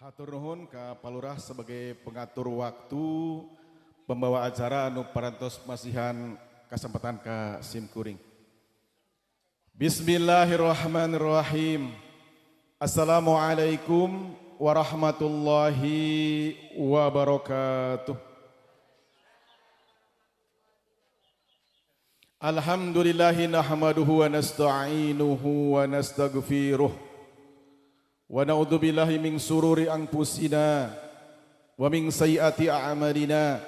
Hatur nuhun ka Palurah sebagai pengatur waktu pembawa acara anu parantos masihan kesempatan ka simkuring. Bismillahirrahmanirrahim. Assalamualaikum warahmatullahi wabarakatuh. Alhamdulillahi nahmaduhu wa nasta'inuhu wa nastaghfiruh. Wa na'udzu billahi min sururi anfusina wa min sayyiati a'malina.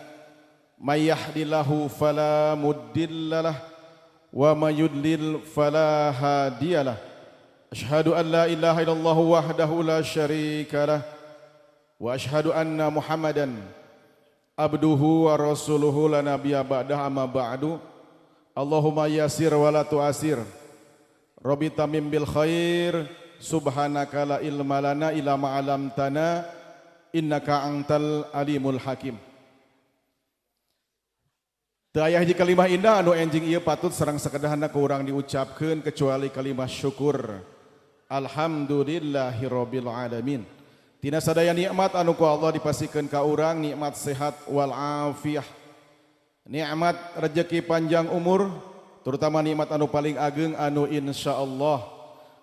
May yahdihillahu fala mudhillalah wa may yudlil fala hadiyalah. Asyhadu an la ilaha illallah wahdahu la syarikalah wa asyhadu anna Muhammadan abduhu wa rasuluhu la nabiyya ba'dah amma ba'du. Allahumma yassir wa la tu'assir. Rabbi tamim bil khair. Subhanaka la ilma lana illa ma 'allamtana innaka antal alimul hakim. Teu aya hiji kalimah indah anu enjing ieu patut sareng sakedahana ku urang diucapkeun kecuali kalimah syukur. Alhamdulillahirabbil alamin. Tina sadaya nikmat anu ku Allah dipasikeun ka urang, nikmat sehat wal afiyah. Nikmat rezeki panjang umur, terutama nikmat anu paling ageng anu insyaallah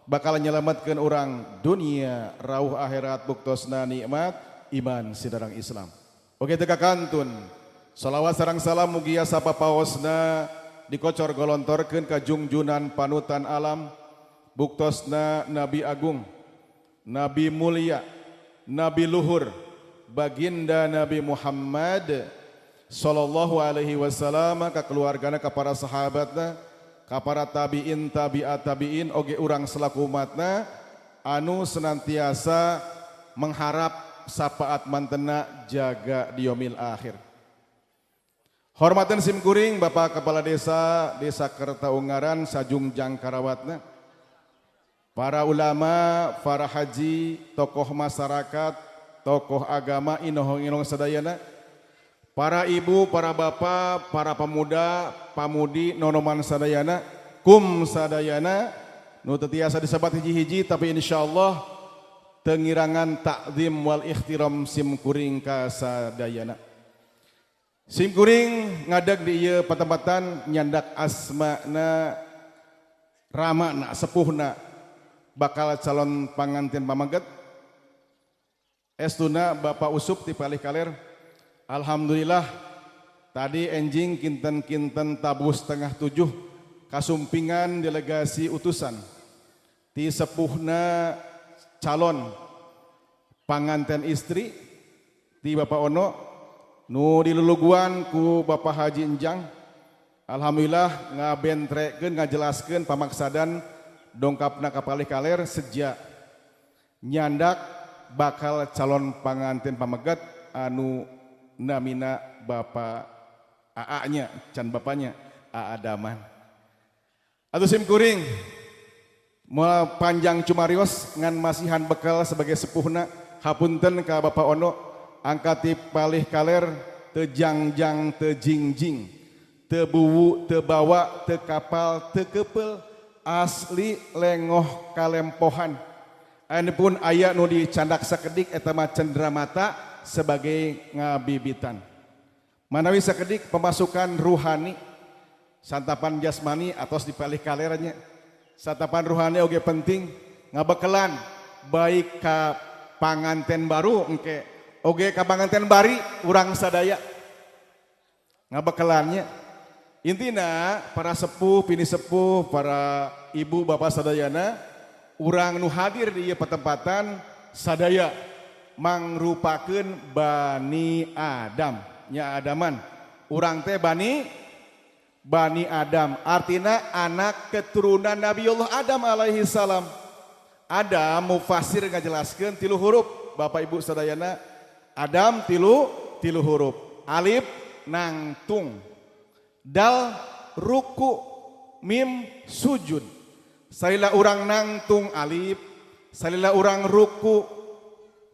bakal nyelamatkan orang dunia rauh akhirat buktosna nikmat iman sidarang Islam. Oke teka kantun salawat sareng salam mugi sapa paosna dikocor golontorkeun ka jungjunan panutan alam buktosna Nabi Agung, Nabi mulia, Nabi luhur, baginda Nabi Muhammad sallallahu alaihi wasallam, ka keluargana, ka para sahabatna, ka para tabiin tabiat tabiin oge urang selaku umatna anu senantiasa mengharap sapaat mantena jaga di yaumil akhir. Hormatan simkuring Bapak Kepala Desa Kertaungaran sajungjang karawatna, para ulama, para haji, tokoh masyarakat, tokoh agama inohong-inohong sadayana, para ibu, para bapak, para pemuda, pamudi, nonoman sadayana, kum sadayana, nu teu tiasa disebat hiji-hiji tapi insyaallah tengirangan takzim wal ihtiram simkuring ka sadayana. Simkuring ngadeg di ieu patempatan nyandak asmana, ramana, sepuhna bakal calon pangantin pamaget. Estuna Bapak Usup ti Palih Kaler. Alhamdulillah tadi enjing kinten-kinten tabuh 6:30 kasumpingan delegasi utusan ti sepuhna calon panganten istri ti Bapak Ono nu diluluguan ku Bapak Haji Enjang. Alhamdulillah ngabentrekeun ngajelaskeun pamaksadan dongkapna ka Palih Kaler sejak nyandak bakal calon panganten pamegat anu namina Bapak AA-nya, can bapaknya AA Daman. Atuh simkuring moal panjang cumarios ngan masihan bekal sebagai sepuhna hapunten ka Bapak Ono angkati Palih Kaler teu jangjang teu jingjing teu buwu teu bawa teu kapal teu keupel asli lengoh kalempohan. Anipun aya nu dicandak sakedik eta mah cendramata sebagai ngabibitan. Manawi sakedik pemasukan ruhani, santapan jasmani atos di Palih Kalernya. Santapan ruhani oge penting ngabekelan baik ka panganten baru engke oge ka panganten bari urang sadaya. Ngabekelannya intina para sepuh, pini sepuh, para ibu bapak sadayana, urang nu hadir di ieu patempatan sadaya mangrupakeun Bani Adam, nya Adaman. Urang teh Bani Adam, artina anak keturunan Nabiullah Adam alaihi salam. Adam mufasir ngajelaskeun tilu huruf Bapak Ibu sadayana. Adam tilu huruf. Alif nangtung, dal ruku, mim sujud. Salila urang nangtung alif, salila urang ruku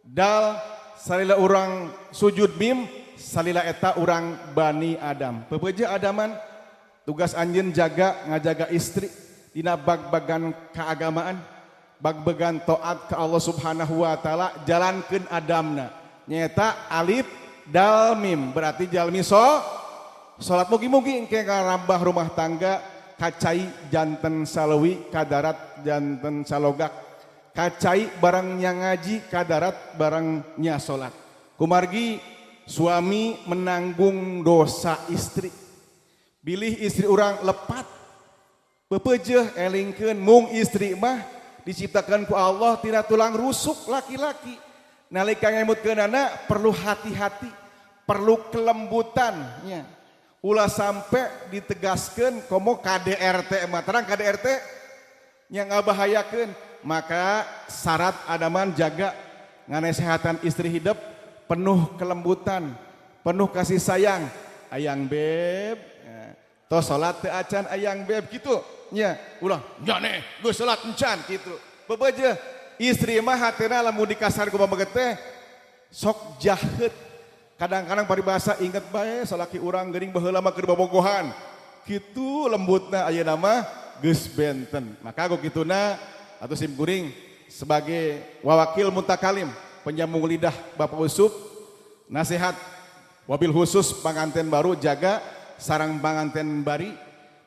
dal, salila urang sujud mim, salila eta urang Bani Adam. Peupeuje Adaman tugas anjeun jaga ngajaga istri dina bag-bagan keagamaan. bagbegan taat ke Allah Subhanahu wa taala jalankeun adamna nyata alif dal mim berarti jalmi salat mugi-mugi engke ngarambah rumah tangga kacai janten salewi kadarat janten salogak kacai barangnya ngaji kadarat barangnya salat kumargi suami menanggung dosa istri bilih istri orang lepat bepejeh elingkeun mung istri mah diciptakan ku Allah tidak tulang rusuk laki-laki nalika ngemutkeunana perlu hati-hati perlu kelembutan nya ulah sampai ditegaskan komo KDRT mah terang KDRT yang ngabahayakeun maka syarat adaman jaga nganasehatan istri hidup penuh kelembutan penuh kasih sayang ayang beb tos salat teu acan ayang beb gitu nya ulah nya nih geus salat encan gitu bebeujeuh istri mah hatena lamun dikasar ku babeget teh sok jaheut kadang-kadang paribasa inget bae salaki urang geuning baheula mah keur bobogohan kitu lembutna ayeuna mah geus benten maka ku kituna atuh sim kuring sebagai wawakil mutakalim penyambung lidah Bapak Usuf nasihat wabil khusus panganten baru jaga sarang panganten bari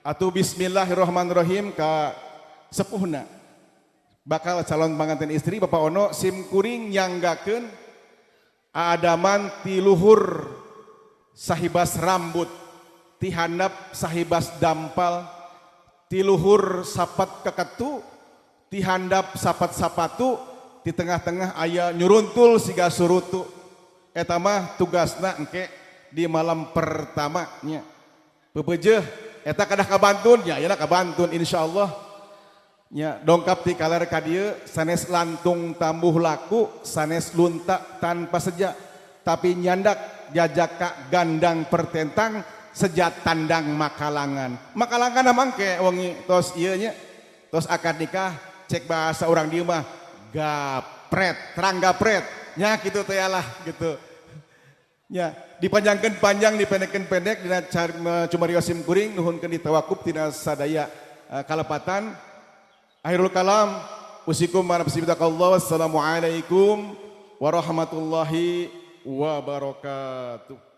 atuh bismillahirrahmanirrahim ka sepuhna bakal calon panganten istri Bapak Ono sim kuring nyanggakeun adaman ti luhur sahibas rambut ti handap sahibas dampal ti luhur sapat keketu ti handap sapat sapatu di tengah-tengah aya nyuruntul siga surutu eta mah tugasna engke di malam pertama nya bebeujeuh eta kadah kabantun nya ayeuna kabantun insyaallah nya dongkap ti kaler ka dieu sanes lantung tambuh laku sanes lunta tanpa sejak tapi nyandak jajaka gandang pertentang sejat tandang makalangan mangke wengi tos ieu nya tos akad nikah cek bahasa orang dieu mah gapret terang gapret nya kitu teh lah gitu nya dipanjangkeun panjang dipendekkeun pendek dina cumarios sim kuring nuhunkeun ditawakuf tina sadaya kalepatan. Akhirul kalam usikum wa nafsi bitaqallah wassalamualaikum warahmatullahi wabarakatuh.